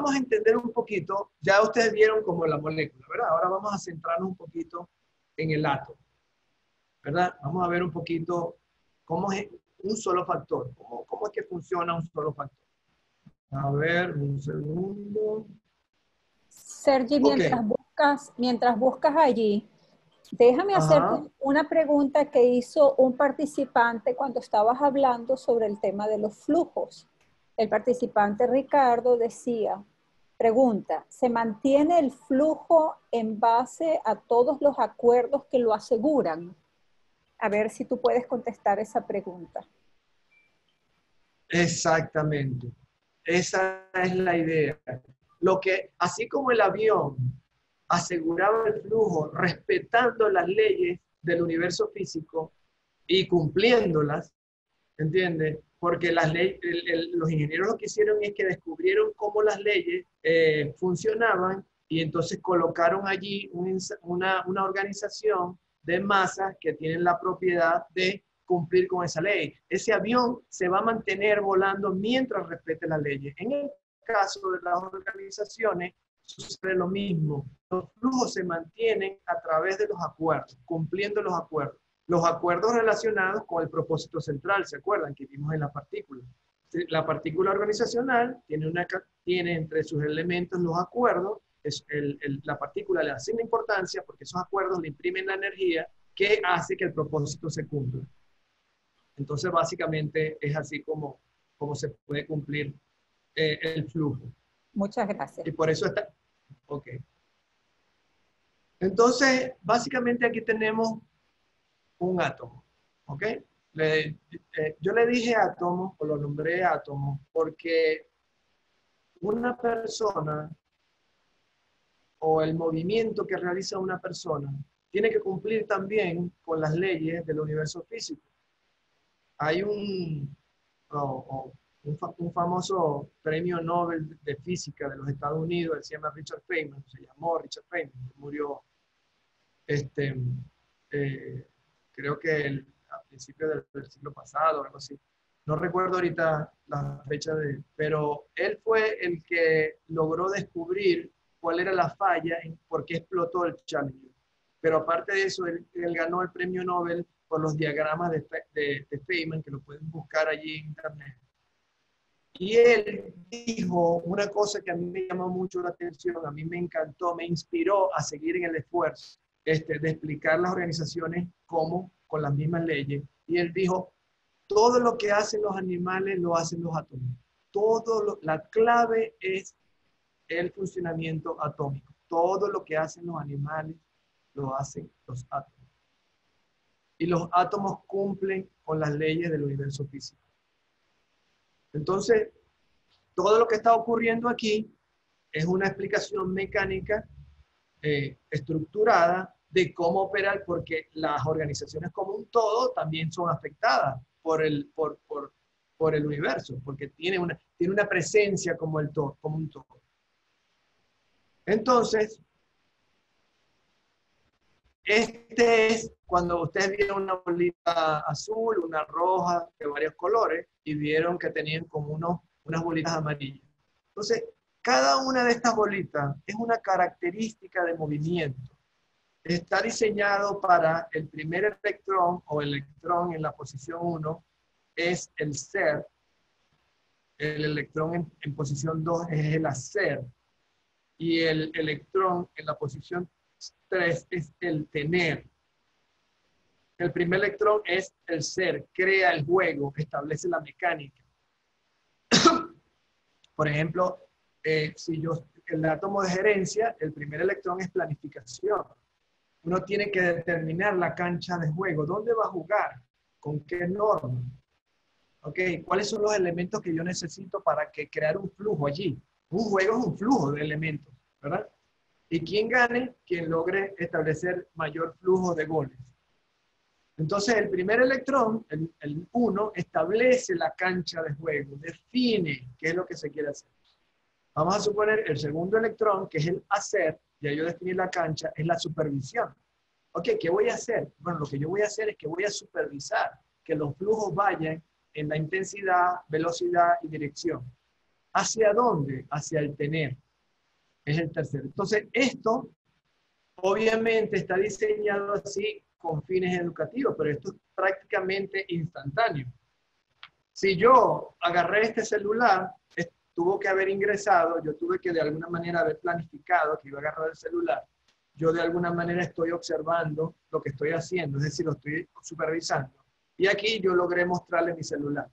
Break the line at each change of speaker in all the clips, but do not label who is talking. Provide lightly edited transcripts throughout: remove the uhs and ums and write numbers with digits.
vamos a entender un poquito, ya ustedes vieron como la molécula, ¿verdad? Ahora vamos a centrarnos un poquito en el átomo, ¿verdad? Vamos a ver un poquito cómo es un solo factor, cómo es que funciona un solo factor. A ver, un segundo.
Sergi,
Ok.
mientras buscas allí, déjame hacerte
Ajá.
una pregunta que hizo un participante cuando estabas hablando sobre el tema de los flujos. El participante Ricardo decía, pregunta, ¿se mantiene el flujo en base a todos los acuerdos que lo aseguran? A ver si tú puedes contestar esa pregunta.
Exactamente. Esa es la idea. Así como el avión aseguraba el flujo respetando las leyes del universo físico y cumpliéndolas, ¿entiendes? Porque las leyes, los ingenieros lo que hicieron es que descubrieron cómo las leyes funcionaban y entonces colocaron allí una organización de masas que tienen la propiedad de cumplir con esa ley. Ese avión se va a mantener volando mientras respete las leyes. En el caso de las organizaciones sucede lo mismo. Los flujos se mantienen a través de los acuerdos, cumpliendo los acuerdos. Los acuerdos relacionados con el propósito central, ¿se acuerdan? Que vimos en la partícula. La partícula organizacional tiene entre sus elementos los acuerdos, la partícula le asigna importancia porque esos acuerdos le imprimen la energía que hace que el propósito se cumpla. Entonces, básicamente, es así como se puede cumplir el flujo.
Muchas gracias.
Y por eso está... Ok. Entonces, básicamente aquí tenemos un átomo. ¿Ok? Yo le dije átomo, o lo nombré átomo, porque una persona o el movimiento que realiza una persona tiene que cumplir también con las leyes del universo físico. Hay un famoso premio Nobel de física de los Estados Unidos, él se llama Richard Feynman, se llamó Richard Feynman, murió eh, creo que a principios del siglo pasado, algo así. No recuerdo ahorita la fecha pero él fue el que logró descubrir cuál era la falla en por qué explotó el Challenger. Pero aparte de eso, él ganó el premio Nobel por los diagramas de Feynman, que lo pueden buscar allí en internet. Y él dijo una cosa que a mí me llamó mucho la atención, a mí me encantó, me inspiró a seguir en el esfuerzo de explicar las organizaciones cómo, con las mismas leyes. Y él dijo, todo lo que hacen los animales lo hacen los átomos. La clave es el funcionamiento atómico. Todo lo que hacen los animales lo hacen los átomos. Y los átomos cumplen con las leyes del universo físico. Entonces, todo lo que está ocurriendo aquí es una explicación mecánica estructurada de cómo operar, porque las organizaciones como un todo también son afectadas por el universo, porque tiene una presencia como un todo. Entonces, este es cuando ustedes vieron una bolita azul, una roja, de varios colores, y vieron que tenían como unas bolitas amarillas. Entonces, cada una de estas bolitas es una característica de movimiento. Está diseñado para el primer electrón o electrón en la posición 1 es el ser, el electrón en posición 2 es el hacer y el electrón en la posición 3 es el tener. El primer electrón es el ser, crea el juego, establece la mecánica. Por ejemplo, el átomo de gerencia, el primer electrón es planificación. Uno tiene que determinar la cancha de juego, dónde va a jugar, con qué norma, ¿ok? ¿Cuáles son los elementos que yo necesito para crear un flujo allí? Un juego es un flujo de elementos, ¿verdad? Y quien gane, quien logre establecer mayor flujo de goles. Entonces, el primer electrón, el 1, establece la cancha de juego, define qué es lo que se quiere hacer. Vamos a suponer el segundo electrón, que es el hacer, ya yo definí la cancha, es la supervisión. Ok, ¿qué voy a hacer? Bueno, lo que yo voy a hacer es que voy a supervisar que los flujos vayan en la intensidad, velocidad y dirección. ¿Hacia dónde? Hacia el tener. Es el tercero. Entonces, esto obviamente está diseñado así con fines educativos, pero esto es prácticamente instantáneo. Si yo agarré este celular, tuvo que haber ingresado, yo tuve que de alguna manera haber planificado que iba a agarrar el celular, yo de alguna manera estoy observando lo que estoy haciendo, es decir, lo estoy supervisando. Y aquí yo logré mostrarle mi celular.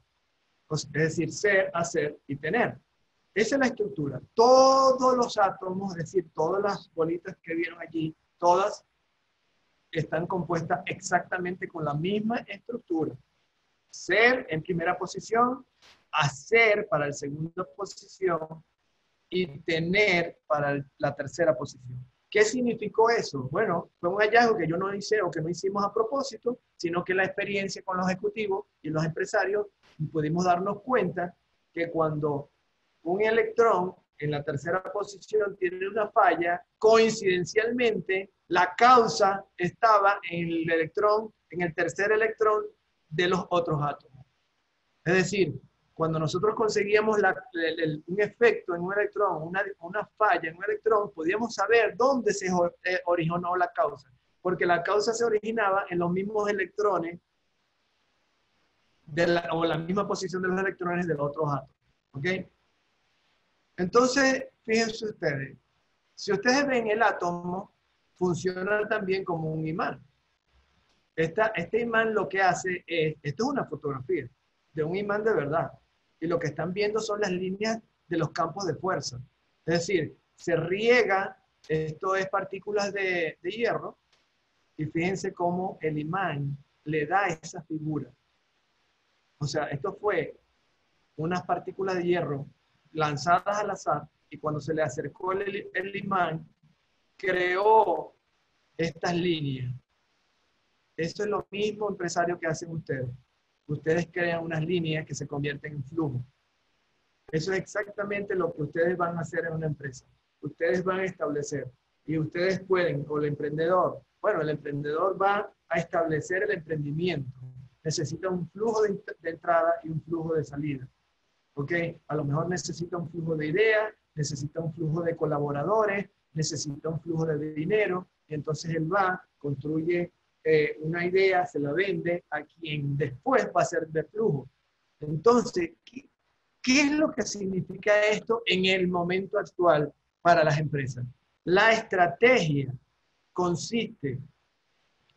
Es decir, ser, hacer y tener. Esa es la estructura. Todos los átomos, es decir, todas las bolitas que vieron allí, todas están compuestas exactamente con la misma estructura. Ser en primera posición, hacer para la segunda posición y tener para la tercera posición. ¿Qué significó eso? Bueno, fue un hallazgo que yo no hice o que no hicimos a propósito, sino que la experiencia con los ejecutivos y los empresarios pudimos darnos cuenta que cuando un electrón en la tercera posición tiene una falla, coincidencialmente la causa estaba en el electrón, en el tercer electrón de los otros átomos. Es decir, cuando nosotros conseguíamos un efecto en un electrón, una falla en un electrón, podíamos saber dónde se originó la causa, porque la causa se originaba en los mismos electrones o la misma posición de los electrones de los otros átomos. ¿Ok? Entonces, fíjense ustedes, si ustedes ven el átomo, funciona también como un imán. Este imán lo que hace es, esto es una fotografía de un imán de verdad, y lo que están viendo son las líneas de los campos de fuerza. Es decir, se riega, esto es partículas de hierro, y fíjense cómo el imán le da esa figura. O sea, esto fue unas partículas de hierro lanzadas al azar, y cuando se le acercó el imán, creó estas líneas. Eso es lo mismo, empresario, que hacen ustedes. Ustedes crean unas líneas que se convierten en flujo. Eso es exactamente lo que ustedes van a hacer en una empresa. Ustedes van a establecer, y ustedes pueden, o el emprendedor, bueno, el emprendedor va a establecer el emprendimiento. Necesita un flujo de entrada y un flujo de salida. ¿Ok? A lo mejor necesita un flujo de ideas, necesita un flujo de colaboradores, necesita un flujo de dinero, y entonces él va, construye una idea, se la vende a quien después va a ser de flujo. Entonces, ¿qué es lo que significa esto en el momento actual para las empresas? La estrategia consiste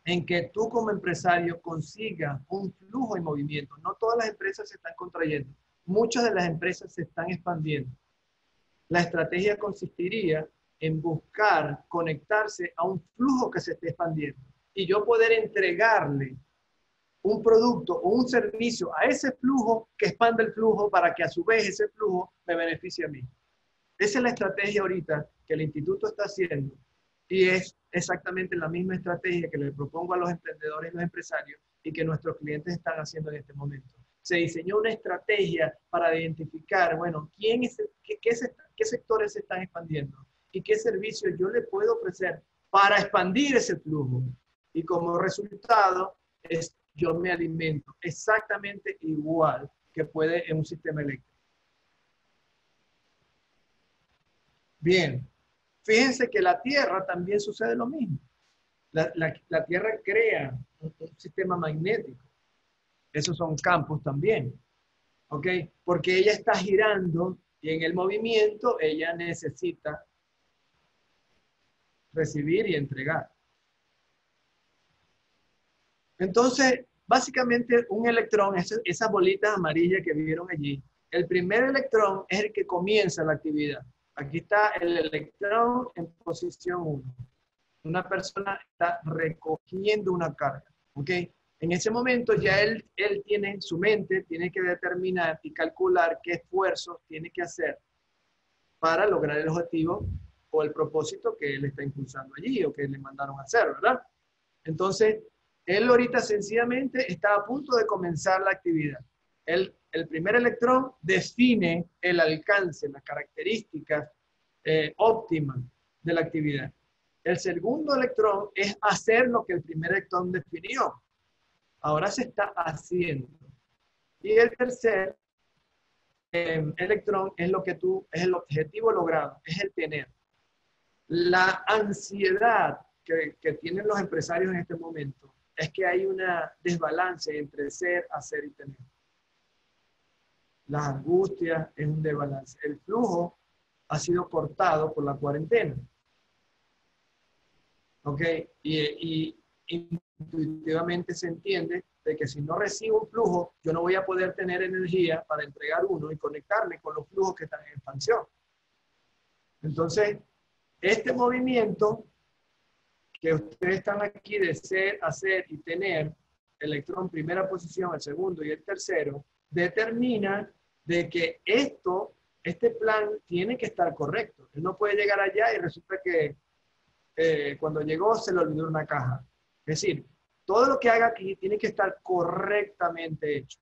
en que tú como empresario consigas un flujo en movimiento. No todas las empresas se están contrayendo. Muchas de las empresas se están expandiendo. La estrategia consistiría en buscar conectarse a un flujo que se esté expandiendo y yo poder entregarle un producto o un servicio a ese flujo que expanda el flujo para que a su vez ese flujo me beneficie a mí. Esa es la estrategia ahorita que el instituto está haciendo, y es exactamente la misma estrategia que le propongo a los emprendedores y los empresarios y que nuestros clientes están haciendo en este momento. Se diseñó una estrategia para identificar, bueno, qué sectores se están expandiendo y qué servicios yo le puedo ofrecer para expandir ese flujo. Y como resultado, yo me alimento exactamente igual que puede en un sistema eléctrico. Bien, fíjense que la Tierra también sucede lo mismo. La Tierra crea un sistema magnético. Esos son campos también. ¿Ok? Porque ella está girando y en el movimiento ella necesita recibir y entregar. Entonces, básicamente un electrón, esas bolitas amarillas que vieron allí, el primer electrón es el que comienza la actividad. Aquí está el electrón en posición 1. Una persona está recogiendo una carga. ¿Ok? En ese momento ya él tiene su mente, tiene que determinar y calcular qué esfuerzos tiene que hacer para lograr el objetivo o el propósito que él está impulsando allí o que le mandaron a hacer, ¿verdad? Entonces, él ahorita sencillamente está a punto de comenzar la actividad. El primer electrón define el alcance, las características óptimas de la actividad. El segundo electrón es hacer lo que el primer electrón definió. Ahora se está haciendo. Y el tercer electrón es lo que es el objetivo logrado, es el tener. La ansiedad que tienen los empresarios en este momento es que hay una desbalance entre ser, hacer y tener. Las angustias es un desbalance. El flujo ha sido cortado por la cuarentena. ¿Ok? Y intuitivamente se entiende de que si no recibo un flujo, yo no voy a poder tener energía para entregar uno y conectarme con los flujos que están en expansión. Entonces, este movimiento que ustedes están aquí de ser, hacer y tener, electrón primera posición, el segundo y el tercero, determina de que este plan tiene que estar correcto. Él no puede llegar allá y resulta que cuando llegó se le olvidó una caja. Es decir, todo lo que haga aquí tiene que estar correctamente hecho.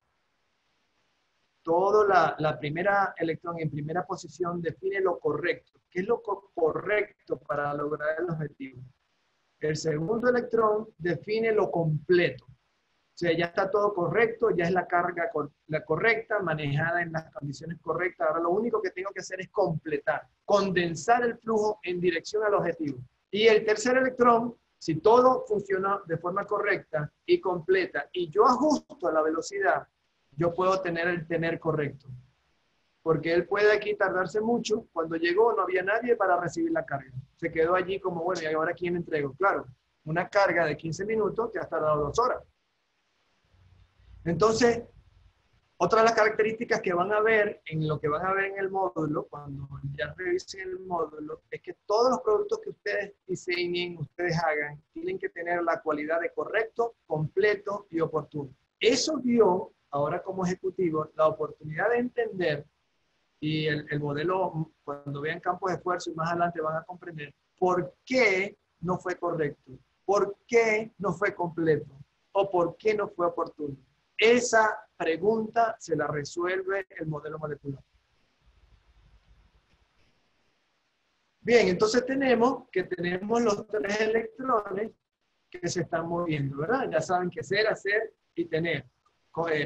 Todo la primera electrón en primera posición define lo correcto. ¿Qué es lo correcto para lograr el objetivo? El segundo electrón define lo completo. O sea, ya está todo correcto, ya es la carga la correcta, manejada en las condiciones correctas. Ahora lo único que tengo que hacer es completar, condensar el flujo en dirección al objetivo. Y el tercer electrón, si todo funciona de forma correcta y completa, y yo ajusto la velocidad, yo puedo tener el tener correcto. Porque él puede aquí tardarse mucho. Cuando llegó no había nadie para recibir la carga. Se quedó allí como, bueno, ¿y ahora quién entrego? Claro, una carga de 15 minutos te ha tardado 2 horas. Entonces, otra de las características que van a ver en lo que van a ver en el módulo, cuando ya revisen el módulo, es que todos los productos que ustedes diseñen, ustedes hagan, tienen que tener la cualidad de correcto, completo y oportuno. Eso dio, ahora como ejecutivo, la oportunidad de entender. Y el modelo, cuando vean campos de esfuerzo y más adelante van a comprender por qué no fue correcto, por qué no fue completo o por qué no fue oportuno. Esa pregunta se la resuelve el modelo molecular. Bien, entonces tenemos los 3 electrones que se están moviendo, ¿verdad? Ya saben qué ser, hacer y tener.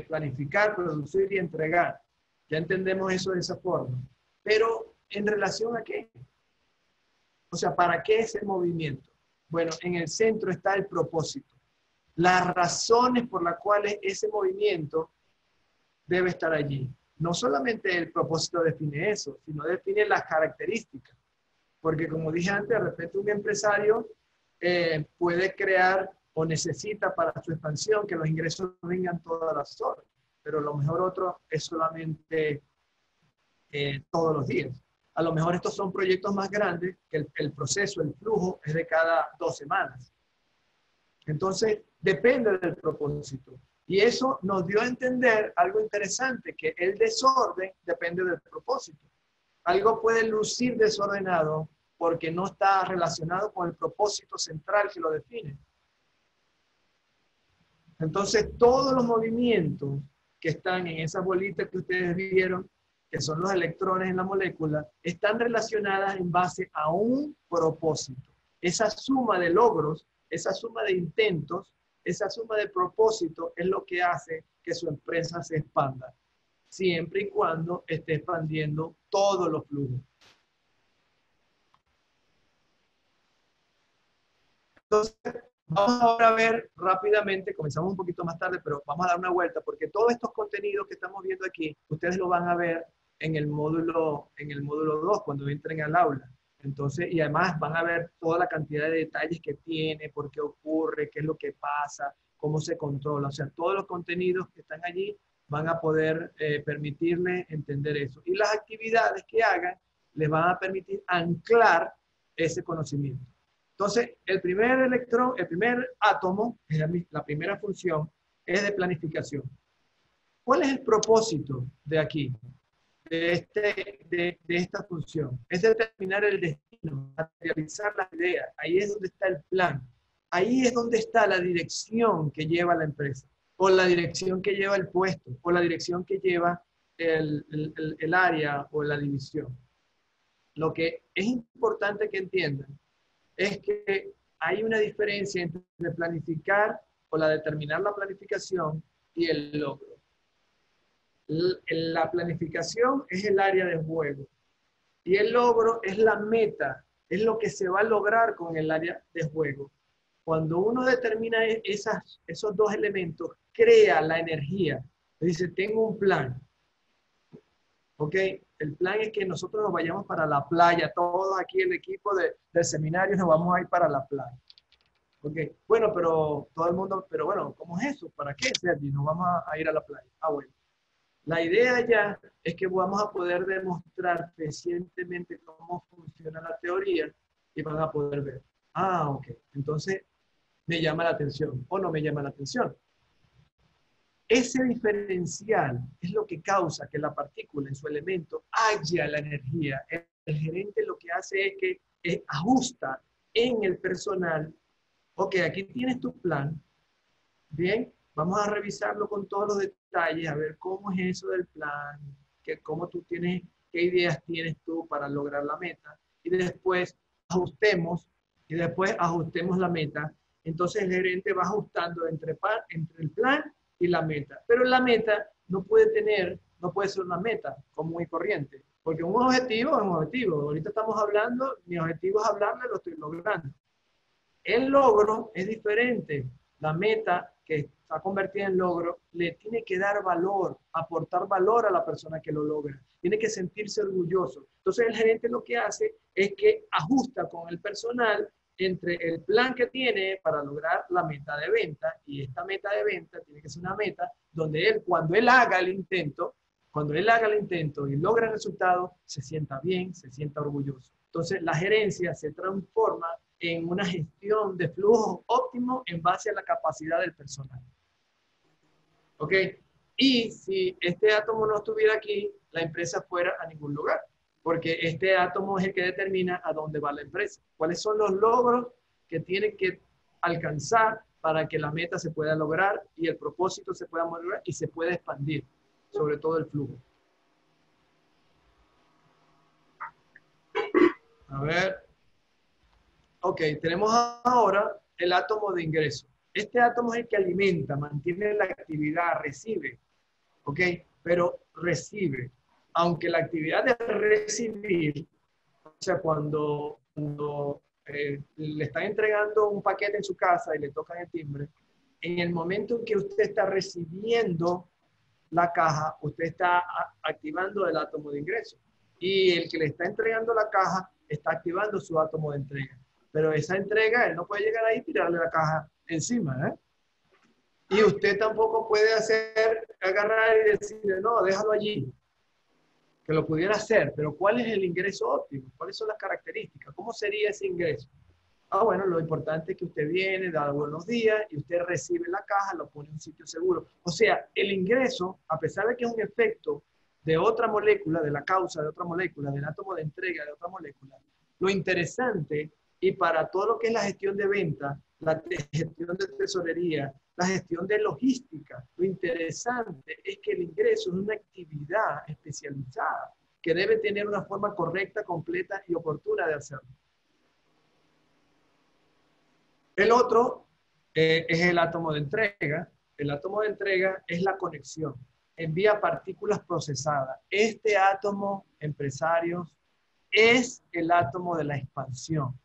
Planificar, producir y entregar. Ya entendemos eso de esa forma. Pero, ¿en relación a qué? O sea, ¿para qué ese movimiento? Bueno, en el centro está el propósito. Las razones por las cuales ese movimiento debe estar allí. No solamente el propósito define eso, sino define las características. Porque como dije antes, de repente un empresario puede crear o necesita para su expansión que los ingresos vengan todas las horas. Pero a lo mejor otro es solamente todos los días. A lo mejor estos son proyectos más grandes que el proceso, el flujo es de cada 2 semanas. Entonces, depende del propósito. Y eso nos dio a entender algo interesante, que el desorden depende del propósito. Algo puede lucir desordenado porque no está relacionado con el propósito central que lo define. Entonces, todos los movimientos que están en esas bolitas que ustedes vieron, que son los electrones en la molécula, están relacionadas en base a un propósito. Esa suma de logros, esa suma de intentos, esa suma de propósito es lo que hace que su empresa se expanda, siempre y cuando esté expandiendo todos los flujos. Entonces, vamos ahora a ver rápidamente, comenzamos un poquito más tarde, pero vamos a dar una vuelta, porque todos estos contenidos que estamos viendo aquí, ustedes lo van a ver en el módulo 2, cuando entren al aula. Entonces, y además van a ver toda la cantidad de detalles que tiene, por qué ocurre, qué es lo que pasa, cómo se controla. O sea, todos los contenidos que están allí van a poder permitirles entender eso. Y las actividades que hagan les van a permitir anclar ese conocimiento. Entonces, el primer electrón, el primer átomo, la primera función, es de planificación. ¿Cuál es el propósito de aquí, de esta función? Es determinar el destino, materializar las ideas. Ahí es donde está el plan. Ahí es donde está la dirección que lleva la empresa, o la dirección que lleva el puesto, o la dirección que lleva el área o la división. Lo que es importante que entiendan es que hay una diferencia entre planificar o determinar la planificación y el logro. La planificación es el área de juego y el logro es la meta, es lo que se va a lograr con el área de juego. Cuando uno determina esos dos elementos, crea la energía. Dice, tengo un plan. ¿Ok? El plan es que nosotros nos vayamos para la playa, todos aquí el equipo del seminario nos vamos a ir para la playa. ¿Ok? Bueno, pero todo el mundo, pero bueno, ¿cómo es eso? ¿Para qué, Sergi? Nos vamos a ir a la playa. Ah, bueno. La idea ya es que vamos a poder demostrar fehacientemente cómo funciona la teoría y van a poder ver. Ah, ok. Entonces, me llama la atención o no me llama la atención. Ese diferencial es lo que causa que la partícula en su elemento haya la energía. El gerente lo que hace es que ajusta en el personal. Ok, aquí tienes tu plan. Bien, vamos a revisarlo con todos los detalles, a ver cómo es eso del plan, cómo tú tienes, qué ideas tienes tú para lograr la meta. Y después ajustemos, la meta. Entonces el gerente va ajustando entre el plan y la meta. Pero la meta no puede ser una meta común y corriente, porque un objetivo es un objetivo. Ahorita estamos hablando, mi objetivo es hablarle, lo estoy logrando. El logro es diferente. La meta que está convertida en logro le tiene que dar valor, aportar valor a la persona que lo logra. Tiene que sentirse orgulloso. Entonces el gerente lo que hace es que ajusta con el personal entre el plan que tiene para lograr la meta de venta, y esta meta de venta tiene que ser una meta donde cuando él haga el intento y logra el resultado, se sienta bien, se sienta orgulloso. Entonces la gerencia se transforma en una gestión de flujo óptimo en base a la capacidad del personal. ¿Ok? Y si este átomo no estuviera aquí, la empresa fuera a ningún lugar, porque este átomo es el que determina a dónde va la empresa. ¿Cuáles son los logros que tiene que alcanzar para que la meta se pueda lograr y el propósito se pueda lograr y se pueda expandir, sobre todo el flujo? A ver. Ok, tenemos ahora el átomo de ingreso. Este átomo es el que alimenta, mantiene la actividad, recibe, ¿ok? Pero recibe. Aunque la actividad de recibir, o sea, cuando le están entregando un paquete en su casa y le tocan el timbre, en el momento en que usted está recibiendo la caja, usted está activando el átomo de ingreso. Y el que le está entregando la caja está activando su átomo de entrega. Pero esa entrega, él no puede llegar ahí y tirarle la caja encima, ¿eh? Y usted tampoco puede agarrar y decirle, no, déjalo allí, que lo pudiera hacer, pero ¿cuál es el ingreso óptimo? ¿Cuáles son las características? ¿Cómo sería ese ingreso? Ah, bueno, lo importante es que usted viene, da buenos días y usted recibe la caja, lo pone en un sitio seguro. O sea, el ingreso, a pesar de que es un efecto de otra molécula, de la causa de otra molécula, del átomo de entrega de otra molécula, lo interesante, y para todo lo que es la gestión de venta, la gestión de tesorería, la gestión de logística, lo interesante es que el ingreso es una actividad especializada que debe tener una forma correcta, completa y oportuna de hacerlo. El otro es el átomo de entrega. El átomo de entrega es la conexión. Envía partículas procesadas. Este átomo, empresarios, es el átomo de la expansión.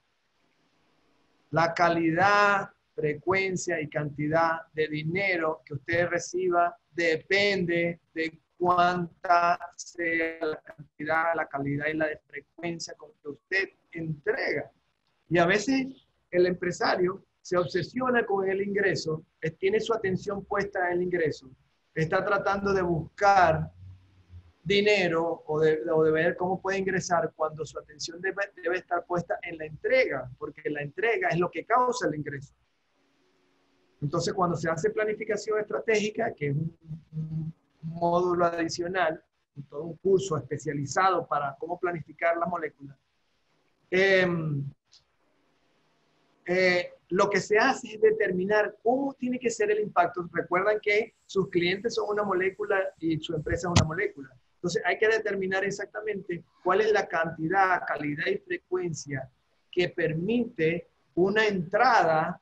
La calidad, frecuencia y cantidad de dinero que usted reciba depende de cuánta sea la cantidad, la calidad y la frecuencia con que usted entrega. Y a veces el empresario se obsesiona con el ingreso, tiene su atención puesta en el ingreso, está tratando de buscar dinero o de ver cómo puede ingresar cuando su atención debe estar puesta en la entrega, porque la entrega es lo que causa el ingreso. Entonces, cuando se hace planificación estratégica, que es un módulo adicional, todo un curso especializado para cómo planificar las moléculas, lo que se hace es determinar cómo tiene que ser el impacto. Recuerdan que sus clientes son una molécula y su empresa es una molécula. Entonces hay que determinar exactamente cuál es la cantidad, calidad y frecuencia que permite una entrada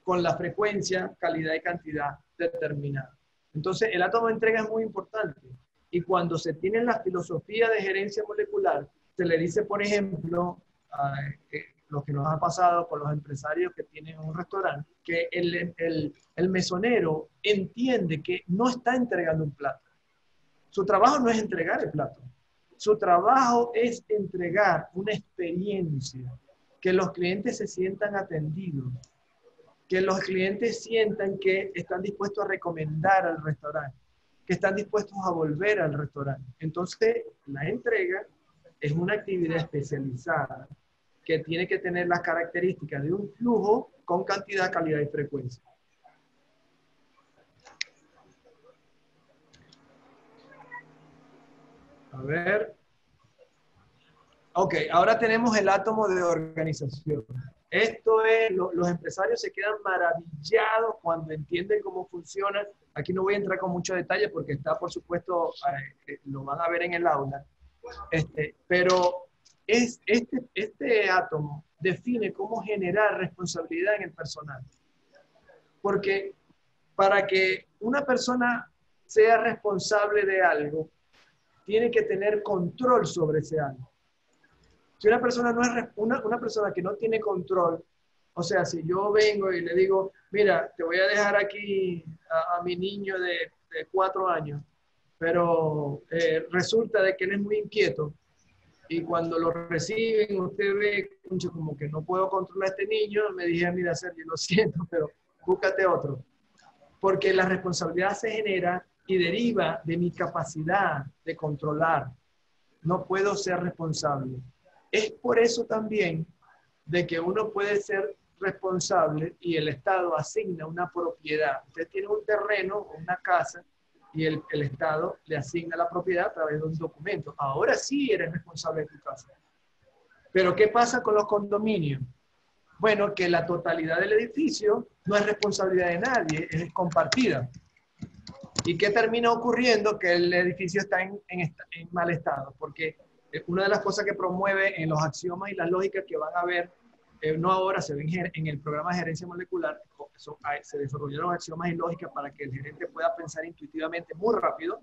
con la frecuencia, calidad y cantidad determinada. Entonces, el átomo de entrega es muy importante. Y cuando se tiene la filosofía de gerencia molecular, se le dice, por ejemplo, lo que nos ha pasado con los empresarios que tienen un restaurante, que el mesonero entiende que no está entregando un plato. Su trabajo no es entregar el plato. Su trabajo es entregar una experiencia, que los clientes se sientan atendidos, que los clientes sientan que están dispuestos a recomendar al restaurante, que están dispuestos a volver al restaurante. Entonces, la entrega es una actividad especializada que tiene que tener las características de un flujo con cantidad, calidad y frecuencia. A ver. Ok, ahora tenemos el átomo de organización. Esto es, los empresarios se quedan maravillados cuando entienden cómo funciona. Aquí no voy a entrar con mucho detalle porque está, por supuesto, lo van a ver en el aula. Pero este átomo define cómo generar responsabilidad en el personal. Porque para que una persona sea responsable de algo, tiene que tener control sobre ese algo. Si una persona no es una persona que no tiene control, o sea, si yo vengo y le digo, mira, te voy a dejar aquí a mi niño de 4 años, pero resulta de que él es muy inquieto y cuando lo reciben, usted ve, como que no puedo controlar a este niño, me dije, mira, Sergio, lo siento, pero búscate otro. Porque la responsabilidad se genera y deriva de mi capacidad de controlar. No puedo ser responsable. Es por eso también de que uno puede ser responsable y el Estado asigna una propiedad. Usted tiene un terreno, una casa, y el Estado le asigna la propiedad a través de un documento. Ahora sí eres responsable de tu casa. Pero ¿qué pasa con los condominios? Bueno, que la totalidad del edificio no es responsabilidad de nadie, es compartida. ¿Y qué termina ocurriendo? Que el edificio está en mal estado, porque una de las cosas que promueve en los axiomas y las lógicas que van a ver, no ahora, se ven en el programa de gerencia molecular, se desarrollaron axiomas y lógicas para que el gerente pueda pensar intuitivamente muy rápido.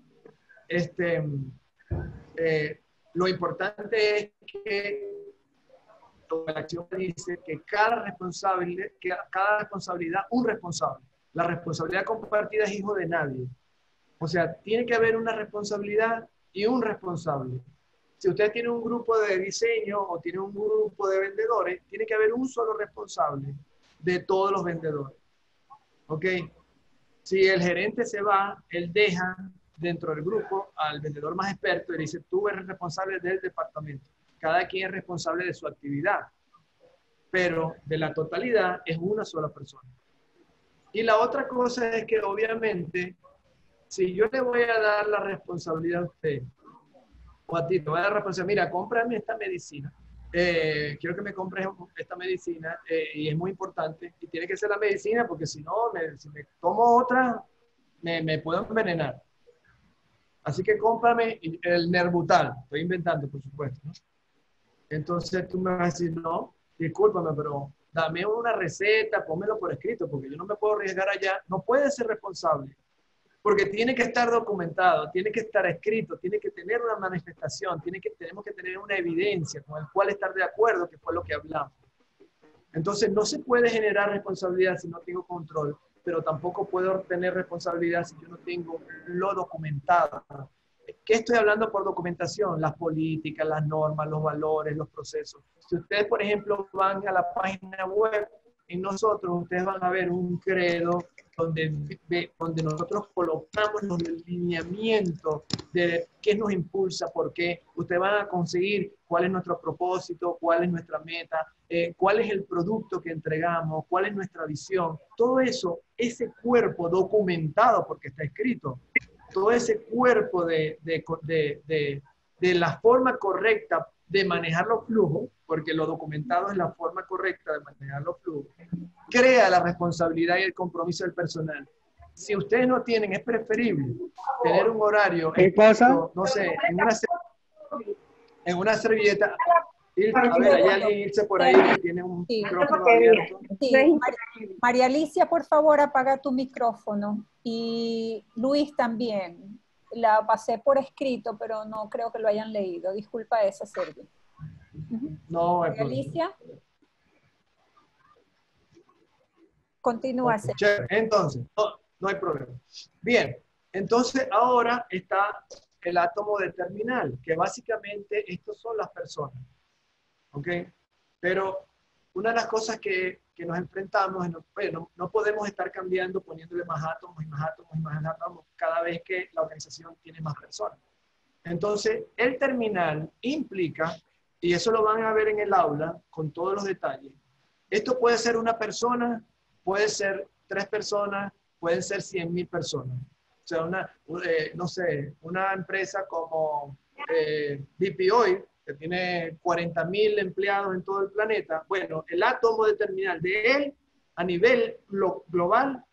Lo importante es que la acción dice que cada responsabilidad, un responsable. La responsabilidad compartida es hijo de nadie. O sea, tiene que haber una responsabilidad y un responsable. Si usted tiene un grupo de diseño o tiene un grupo de vendedores, tiene que haber un solo responsable de todos los vendedores. ¿Ok? Si el gerente se va, él deja dentro del grupo al vendedor más experto y dice, tú eres responsable del departamento. Cada quien es responsable de su actividad. Pero de la totalidad es una sola persona. Y la otra cosa es que obviamente, si yo le voy a dar la responsabilidad a usted, o a ti, te voy a dar la responsabilidad, mira, cómprame esta medicina, quiero que me compres esta medicina, y es muy importante, y tiene que ser la medicina, porque si no, si me tomo otra, me puedo envenenar. Así que cómprame el Nerbutal, estoy inventando, por supuesto, ¿no? Entonces tú me vas a decir, no, discúlpame, pero dame una receta, pónmelo por escrito, porque yo no me puedo arriesgar allá, no puede ser responsable. Porque tiene que estar documentado, tiene que estar escrito, tiene que tener una manifestación, tenemos que tener una evidencia con la cual estar de acuerdo, que fue lo que hablamos. Entonces, no se puede generar responsabilidad si no tengo control, pero tampoco puedo tener responsabilidad si yo no tengo lo documentado. ¿Qué estoy hablando por documentación? Las políticas, las normas, los valores, los procesos. Si ustedes, por ejemplo, van a la página web, en nosotros, ustedes van a ver un credo donde nosotros colocamos los lineamientos de qué nos impulsa, por qué. Ustedes van a conseguir cuál es nuestro propósito, cuál es nuestra meta, cuál es el producto que entregamos, cuál es nuestra visión. Todo eso, ese cuerpo documentado, porque está escrito, todo ese cuerpo de la forma correcta de manejar los flujos, porque lo documentado es la forma correcta de manejar los flujos, crea la responsabilidad y el compromiso del personal. Si ustedes no tienen, es preferible tener un horario,
¿Qué cosa?
no sé, en una servilleta. A ver, hay alguien irse por ahí que tiene un
Sí.
micrófono abierto.
Sí, María Alicia, por favor, apaga tu micrófono. Y Luis también. La pasé por escrito, pero no creo que lo hayan leído. Disculpa eso, Sergio.
No hay
María
problema.
Alicia, continúa,
Ok,
Sergio.
chévere. Entonces, no hay problema. Bien, entonces ahora está el átomo de terminal, que básicamente estos son las personas. ¿Ok? Pero una de las cosas que nos enfrentamos es no podemos estar cambiando, poniéndole más átomos y más átomos y más átomos cada vez que la organización tiene más personas. Entonces, el terminal implica, y eso lo van a ver en el aula con todos los detalles, esto puede ser una persona, puede ser 3 personas, pueden ser 100.000 personas. O sea, no sé, una empresa como BP Oil, que tiene 40.000 empleados en todo el planeta, bueno, el átomo de terminal de él a nivel global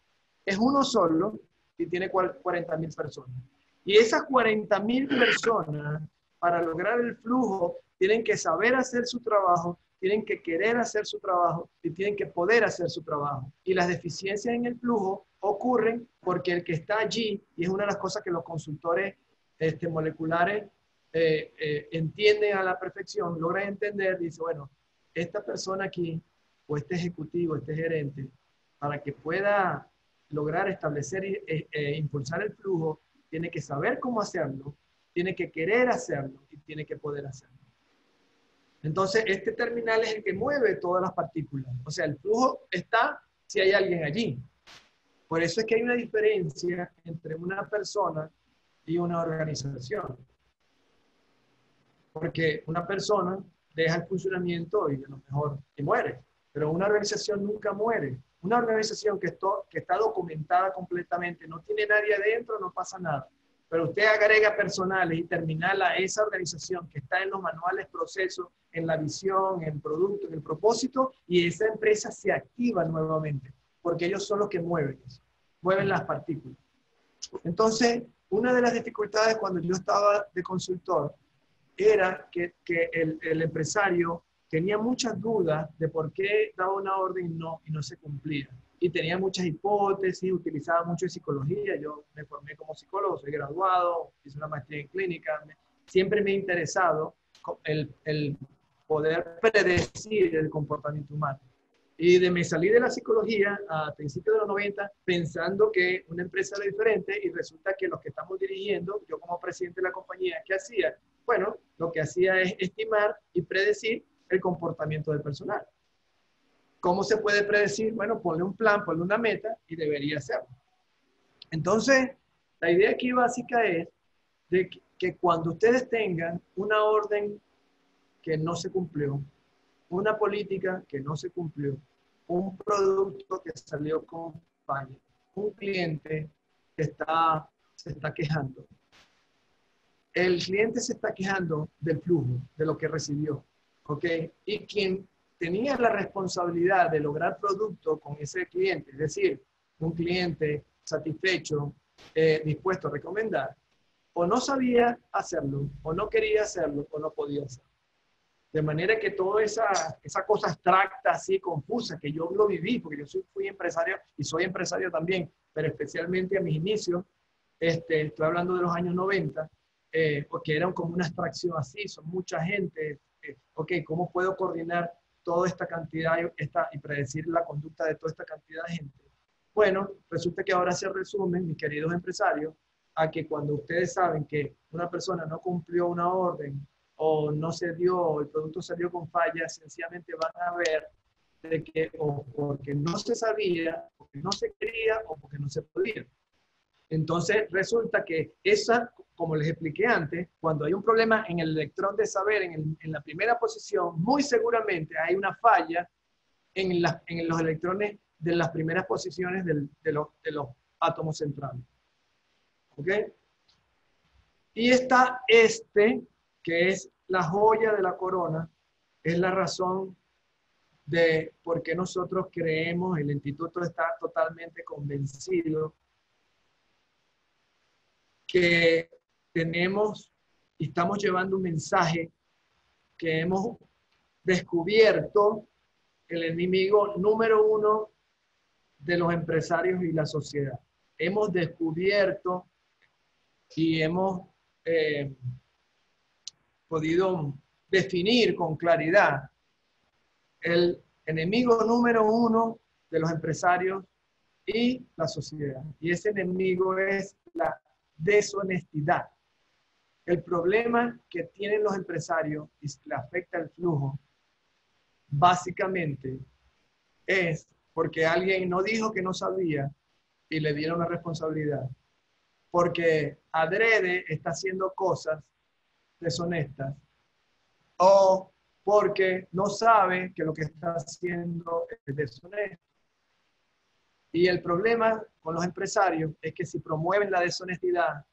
es uno solo y tiene 40.000 personas. Y esas 40.000 personas, para lograr el flujo, tienen que saber hacer su trabajo, tienen que querer hacer su trabajo y tienen que poder hacer su trabajo. Y las deficiencias en el flujo ocurren porque el que está allí, y es una de las cosas que los consultores moleculares entienden a la perfección, logran entender, dice, bueno, esta persona aquí, o este ejecutivo, este gerente, para que pueda lograr establecer e impulsar el flujo, tiene que saber cómo hacerlo, tiene que querer hacerlo y tiene que poder hacerlo. Entonces, este terminal es el que mueve todas las partículas. O sea, el flujo está si hay alguien allí. Por eso es que hay una diferencia entre una persona y una organización. Porque una persona deja el funcionamiento y a lo mejor y muere. Pero una organización nunca muere. Una organización que está documentada completamente, no tiene nadie adentro, no pasa nada. Pero usted agrega personales y terminal a esa organización que está en los manuales, procesos, en la visión, en el producto, en el propósito, y esa empresa se activa nuevamente, porque ellos son los que mueven eso, mueven las partículas. Entonces, una de las dificultades cuando yo estaba de consultor era que el empresario tenía muchas dudas de por qué daba una orden y no se cumplía. Y tenía muchas hipótesis, utilizaba mucho de psicología. Yo me formé como psicólogo, soy graduado, hice una maestría en clínica. Siempre me ha interesado el poder predecir el comportamiento humano. Y me salí de la psicología a principios de los 90 pensando que una empresa era diferente y resulta que los que estamos dirigiendo, yo como presidente de la compañía, ¿qué hacía? Bueno, lo que hacía es estimar y predecir el comportamiento del personal. ¿Cómo se puede predecir? Bueno, ponle un plan, ponle una meta y debería hacerlo. Entonces, la idea aquí básica es de que cuando ustedes tengan una orden que no se cumplió, una política que no se cumplió, un producto que salió con falla, un cliente que se está quejando. El cliente se está quejando del flujo, de lo que recibió, ¿ok? Y quien tenía la responsabilidad de lograr producto con ese cliente, es decir, un cliente satisfecho, dispuesto a recomendar, o no sabía hacerlo, o no quería hacerlo, o no podía hacerlo. De manera que toda esa cosa abstracta, así confusa, que yo lo viví, porque yo fui empresario y soy empresario también, pero especialmente a mis inicios, estoy hablando de los años 90, porque eran como una abstracción así, son mucha gente, ok, ¿cómo puedo coordinar toda esta cantidad y predecir la conducta de toda esta cantidad de gente? Bueno, resulta que ahora se resumen, mis queridos empresarios, a que cuando ustedes saben que una persona no cumplió una orden o no se dio, el producto salió con fallas, sencillamente van a ver de que o porque no se sabía, porque no se quería o porque no se podía. Entonces resulta que como les expliqué antes, cuando hay un problema en el electrón de saber, en la primera posición, muy seguramente hay una falla en los electrones de las primeras posiciones de los átomos centrales. ¿Ok? Y está que es la joya de la corona, es la razón de por qué nosotros creemos, el instituto está totalmente convencido que tenemos y estamos llevando un mensaje que hemos descubierto el enemigo número uno de los empresarios y la sociedad. Hemos descubierto y hemos podido definir con claridad el enemigo número uno de los empresarios y la sociedad. Y ese enemigo es la deshonestidad. El problema que tienen los empresarios y le afecta el flujo, básicamente, es porque alguien no dijo que no sabía y le dieron la responsabilidad. Porque adrede está haciendo cosas deshonestas o porque no sabe que lo que está haciendo es deshonesto. Y el problema con los empresarios es que si promueven la deshonestidad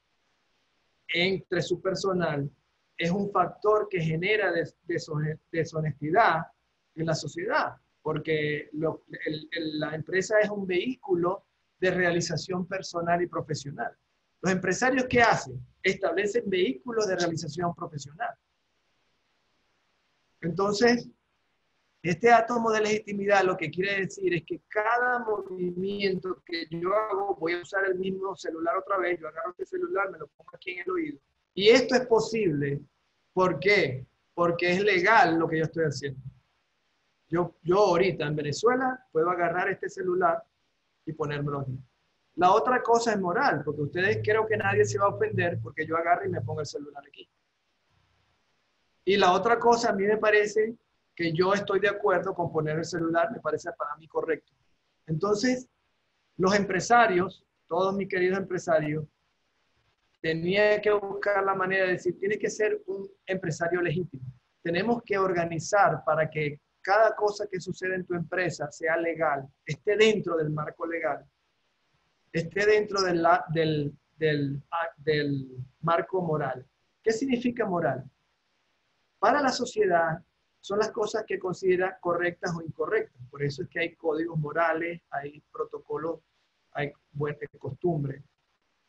entre su personal, es un factor que genera deshonestidad en la sociedad, porque la empresa es un vehículo de realización personal y profesional. Los empresarios, ¿qué hacen? Establecen vehículos de realización profesional. Entonces, este átomo de legitimidad lo que quiere decir es que cada movimiento que yo hago, voy a usar el mismo celular otra vez, yo agarro este celular, me lo pongo aquí en el oído. Y esto es posible, ¿por qué? Porque es legal lo que yo estoy haciendo. Yo ahorita en Venezuela puedo agarrar este celular y ponérmelo aquí. La otra cosa es moral, porque ustedes creo que nadie se va a ofender porque yo agarro y me pongo el celular aquí. Y la otra cosa, a mí me parece que yo estoy de acuerdo con poner el celular, me parece para mí correcto. Entonces, los empresarios, todos mis queridos empresarios, tenían que buscar la manera de decir, tiene que ser un empresario legítimo. Tenemos que organizar para que cada cosa que sucede en tu empresa sea legal, esté dentro del marco legal, esté dentro del marco moral. ¿Qué significa moral? Para la sociedad son las cosas que considera correctas o incorrectas. Por eso es que hay códigos morales, hay protocolos, hay buenas costumbres.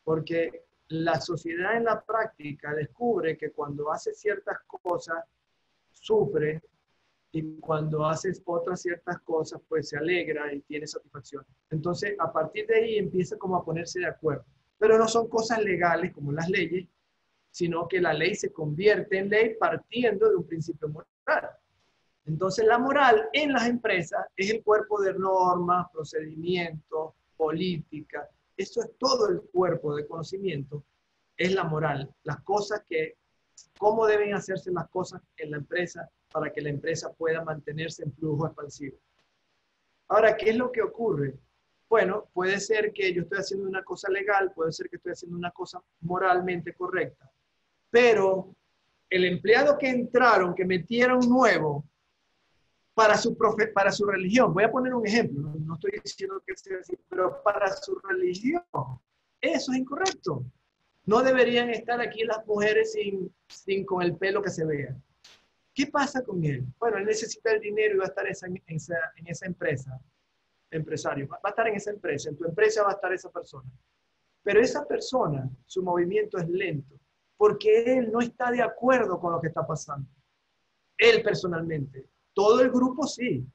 Porque la sociedad en la práctica descubre que cuando hace ciertas cosas, sufre, y cuando haces otras ciertas cosas, pues se alegra y tiene satisfacción. Entonces, a partir de ahí empieza como a ponerse de acuerdo. Pero no son cosas legales como las leyes, sino que la ley se convierte en ley partiendo de un principio moral. Entonces, la moral en las empresas es el cuerpo de normas, procedimientos, política. Eso es todo el cuerpo de conocimiento, es la moral. Las cosas que, cómo deben hacerse las cosas en la empresa para que la empresa pueda mantenerse en flujo expansivo. Ahora, ¿qué es lo que ocurre? Bueno, puede ser que yo estoy haciendo una cosa legal, puede ser que estoy haciendo una cosa moralmente correcta, pero el empleado que entraron, que metieron nuevo para su religión, voy a poner un ejemplo, no estoy diciendo que sea así, pero para su religión, eso es incorrecto. No deberían estar aquí las mujeres con el pelo que se vea. ¿Qué pasa con él? Bueno, él necesita el dinero y va a estar en esa empresa, empresario, va a estar en esa empresa, en tu empresa va a estar esa persona. Pero esa persona, su movimiento es lento, porque él no está de acuerdo con lo que está pasando. Él personalmente. Todo el grupo sí.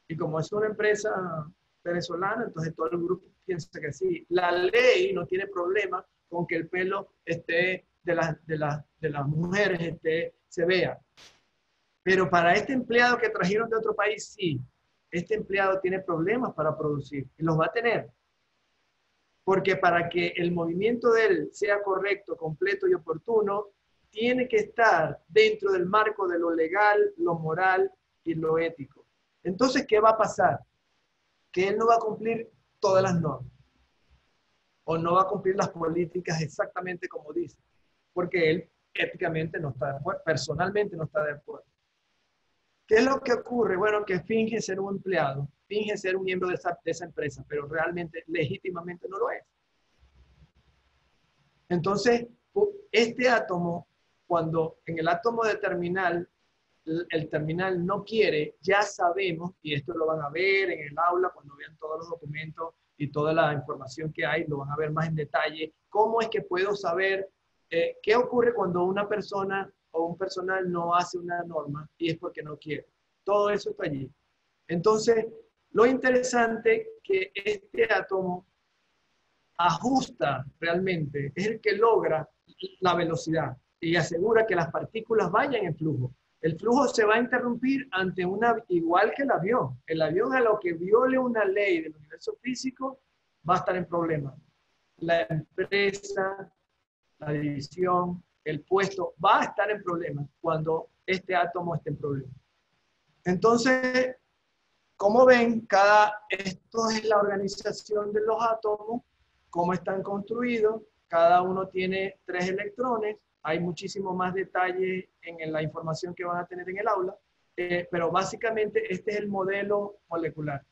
Y como es una empresa venezolana, entonces todo el grupo piensa que sí. La ley no tiene problema con que el pelo esté de las mujeres se vea. Pero para este empleado que trajeron de otro país, sí. Este empleado tiene problemas para producir y los va a tener. Porque para que el movimiento de él sea correcto, completo y oportuno, tiene que estar dentro del marco de lo legal, lo moral y lo ético. Entonces, ¿qué va a pasar? Que él no va a cumplir todas las normas o no va a cumplir las políticas exactamente como dice, porque él éticamente no está de acuerdo, personalmente no está de acuerdo. ¿Qué es lo que ocurre? Bueno, que finge ser un empleado, finge ser un miembro de esa empresa, pero realmente, legítimamente no lo es. Entonces, este átomo, cuando en el átomo de terminal, el terminal no quiere, ya sabemos, y esto lo van a ver en el aula cuando vean todos los documentos y toda la información que hay, lo van a ver más en detalle, cómo es que puedo saber qué ocurre cuando una persona o un personal no hace una norma y es porque no quiere. todo eso está allí. Entonces, lo interesante que este átomo ajusta realmente, es el que logra la velocidad y asegura que las partículas vayan en flujo. El flujo se va a interrumpir ante igual que el avión. El avión, a lo que viole una ley del universo físico, va a estar en problemas. La empresa, la división, el puesto, va a estar en problemas cuando este átomo esté en problemas. Entonces, como ven, esto es la organización de los átomos, cómo están construidos. Cada uno tiene 3 electrones. Hay muchísimo más detalle en la información que van a tener en el aula, pero básicamente este es el modelo molecular.